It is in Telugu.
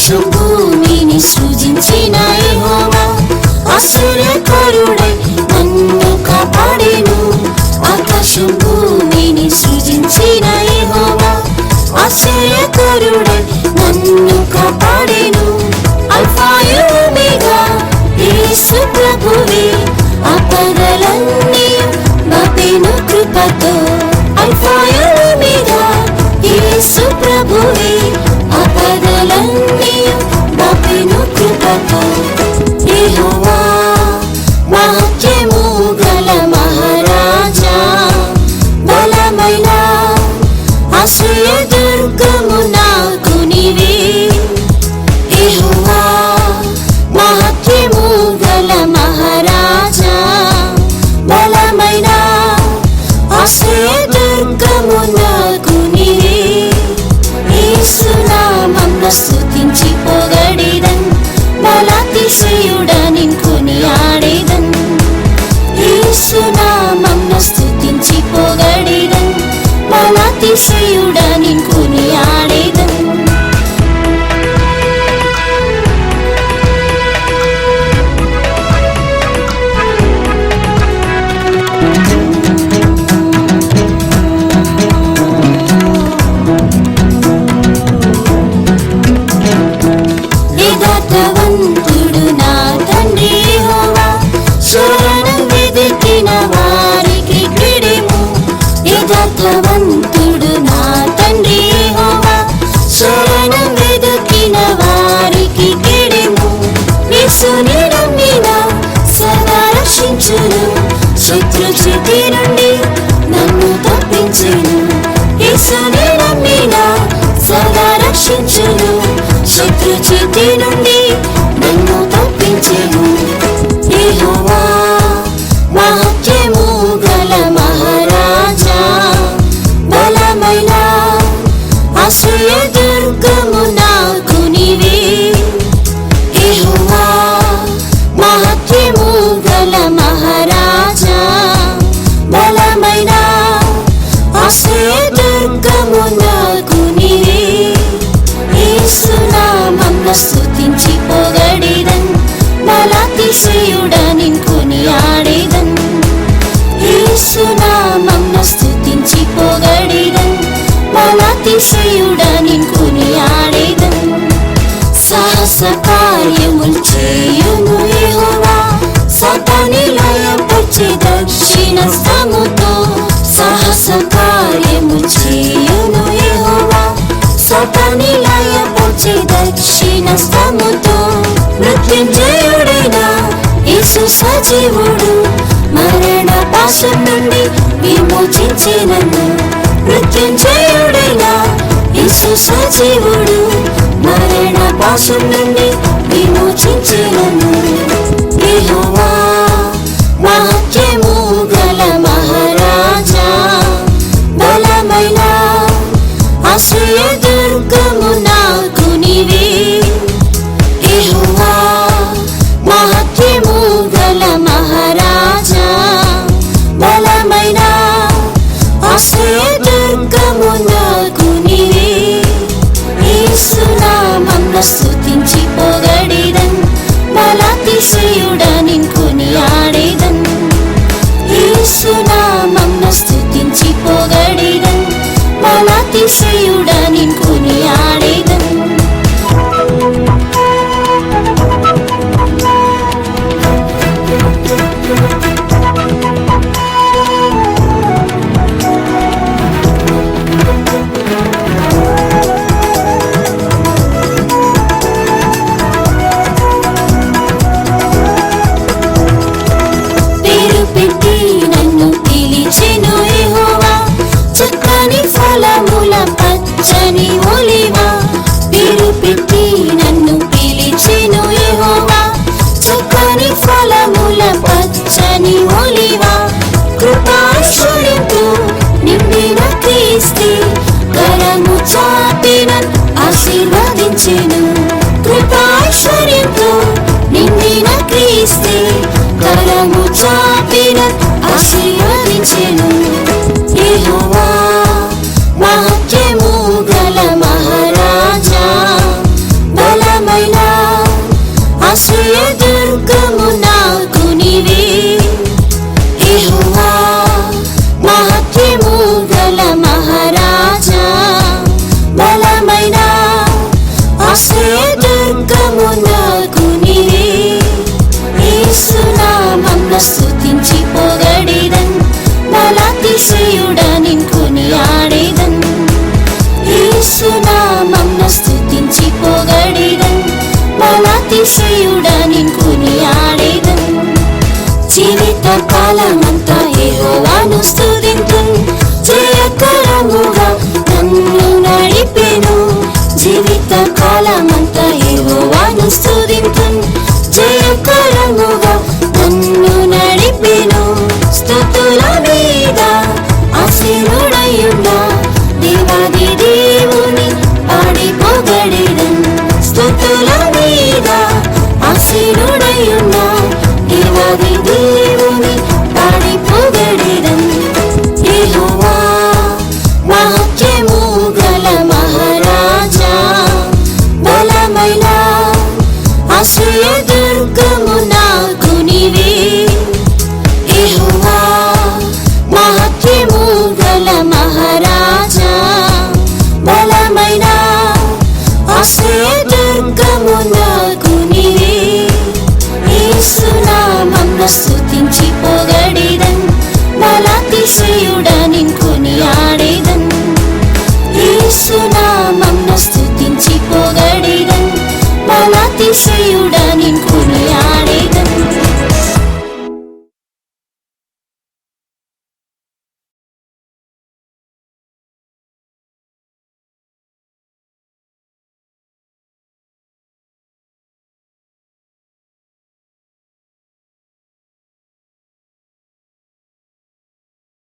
ఆకాశం భూమిని సృజించిన యెహోవా ఆశ్చర్యకరుడై నన్ను కాపాడెను. ఆకాశం భూమిని సృజించిన యెహోవా ఆశ్చర్యకరుడై నన్ను కాపాడెను. అల్ఫాయు ఓమెగా యేసు ప్రభువే ఆపదలన్నీ బాపెను కృపతో. అల్ఫాయు ఓమెగా యేసు ప్రభువే ఆపదలన్నీ బాపెను కృపతో. యెహోవా మహత్యము గల మహారాజా బలమైన ఆశ్రయ దుర్గము నాకు నీవే. యెహోవా మహత్యము గల మహారాజా బలమైన ఆశ్రయ దుర్గము నాకు నీవే. యేసు నామమున స్తుతించి పొగడెదన్ బలాతిశయుడా నిన్ను కొనియాడెదన్. యేసు నామమున స్తుతించి పొగడెదన్ బలాతిశయుడా నిన్ను కొనియాడెదన్. యథార్థవంతుడు నా తండ్రి యెహోవా శరణం వెదికిన వారికి క్రీడెము. యథార్థవంతుడు నా తండ్రి యెహోవా శరణం వెదికిన వారికి క్రీడెము. యేసుని నమ్మిన సదా రక్షించును. శత్రు చేతి నుండి నన్ను తప్పించును. యేసుని నమ్మిన సదా రక్షించును. శత్రు చేతి నుండి నన్ను తప్పించెను. యెహోవా మహత్యము గల మహారాజా బలమైన ఆశ్రయ దుర్గము నాకు నీవే. యెహోవా మహత్యము గల మహారాజా బలమైన ఆశ్రయ దుర్గము నాకు నీవే. యేసు నామమున స్తుతించి పొగడెదన్ బలాతిశయుడా నిన్ను కొనియాడెదన్. యేసు నామమున స్తుతించి పొగడెదన్ బలాతిశయుడా నిన్ను కొనియాడెదన్. సాహస కార్యములు చేయును యెహోవా సాతాని లయపరిచే దక్షిణస్తముతో. సాహస కార్యములు చేయును యెహోవా సాతాని లయపరిచే దక్షిణస్తముతో. మృత్యుంజయుడైన యేసు సజీవుడు మరణ పాశం నుండి విమోచించి నన్ను. మృత్యుంజయుడైన యేసు సజీవుడు మరణ పాశం నుండి విమోచించి నన్ను. యెహోవా మహత్యము గల మహారాజా బలమైన ఆశ్రయ దుర్గము నాకు నీవే. యెహోవా మహత్యము గల మహారాజా బలమైన ఆశ్రయ దుర్గము నాకు నీవే. యేసు నామమున స్తుతించి పొగడెదన్ బలాతిశయుడా నిన్ను కొనియాడెదన్. యేసు నామమున స్తుతించి పొగడెదన్ బలాతిశయుడా నిన్ను కొనియాడెదన్. దుర్గము నాకు నీవే యేసు నామమున స్తుతించి పొగడెదన్ బలాతిశయుడా నిన్ను కొనియాడెదన్ యేసు నామమున స్తుతించి పొగడెదన్ బలాతిశయుడా నిన్ను కొనియాడెదన్ జీవిత కాలమంతా యెహోవాను స్తుతింతున్ జయకరముగా నన్ను నడిపెను జీవిత కాలమంతా యెహోవాను స్తుతింతున్ జయకరముగా నన్ను నడిపెను స్తుతుల మీద ఆసీనుడయ్యున్న దేవాది దేవుని పాడి పొగడెదన్ స్తుతుల మీద ఆసీనుడయ్యున్న దేవాది దేవుని పాడి పొగడెదన్ యెహోవా మహత్యము గల మహారాజా బలమైన ఆశ్రయ దుర్గము నాకు నీవే యెహోవా మహత్యము గల మహారాజా బలమైన ఆశ్రయ దుర్గము నాకు నీవే యేసు నామమున స్తుతించి పొగడెదన్ బలాతిశయుడా నిన్ను కొనియాడెదన్ యేసు నామమున స్తుతించి పొగడెదన్ బలాతిశయుడా నిన్ను కొనియాడెదన్